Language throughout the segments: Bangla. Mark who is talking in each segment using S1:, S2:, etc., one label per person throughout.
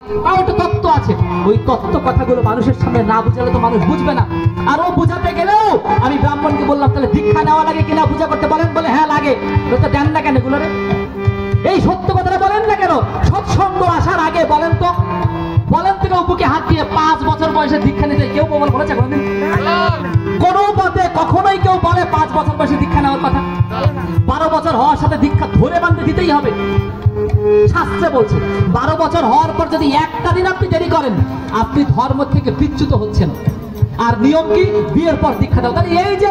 S1: তাও একটা তত্ত্ব আছে, ওই তত্ত্ব কথাগুলো মানুষের সামনে না বুঝালে তো মানুষ বুঝবে না। আর ও বুঝাতে গেলেও আমি ব্রাহ্মণকে বললাম তাহলে দীক্ষা নেওয়া লাগে কিনা পূজা করতে, বলেন, বলে হ্যাঁ লাগে। তো দেন না কেন এগুলো রে? এই সত্য কথাটা বলেন না কেন? সৎসঙ্গ আসার আগে বলেন তো, বলেন থেকে বুকে হাত দিয়ে 5 বছর বয়সে দীক্ষা নিতে কেউ প্রবল বলেছে কোনদিন? কোন পথে কখনোই কেউ বলে 5 বছর বয়সে দীক্ষা নেওয়ার কথা? 12 বছর হওয়ার সাথে দীক্ষা ধরে বাঁধতে দিতেই হবে। শাস্ত্রে বলছে 12 বছর হওয়ার পর যদি একটা দিন আপনি দেরি করেন আপনি ধর্ম থেকে বিচ্যুত হচ্ছেন। আর নিয়ম কি? বিয়ের পর দীক্ষা দাও। তাহলে এই যে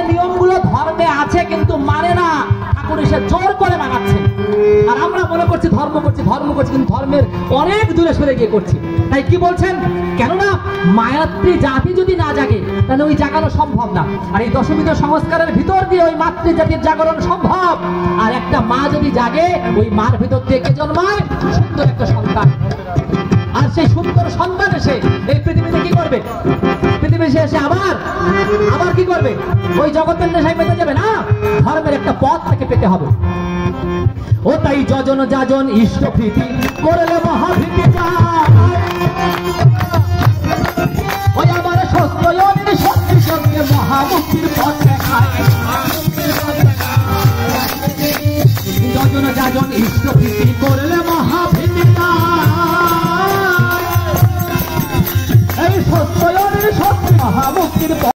S1: নিয়মগুলো ধর্মে আছে কিন্তু মানে না, ঠাকুর এসে জোর করে মানাচ্ছেন। আর আমরা মনে করছি ধর্ম করছি কিন্তু ধর্মের অনেক দূরে সরে গিয়ে করছি। তাই কি বলছেন? কেননা মায়াত্রী জাতি যদি না জাগে তাহলে ওই জাগানো সম্ভব না। আর এই দশমিত সংস্কারের ভিতর দিয়ে ওই মাতৃ জাতির জাগরণ সম্ভব। আর একটা মা যদি জাগে, ওই মার ভিতর থেকে জন্মায় সুন্দর একটা সন্তান। আর সেই সুন্দর সন্তান এসে এই পৃথিবীতে কি করবে? পৃথিবী এসে আবার কি করবে? ওই জগতের নেশায় পেতে যাবে না, ধর্মের একটা পথ থেকে পেতে হবে। ও তাই যজন যাজন ইষ্ট প্রীতি করলে মহাভীতি ওই আমার সত্যি সত্যি মহামুক্তির পথ দেখায়। যজন যাজন ইষ্ট প্রীতি করলে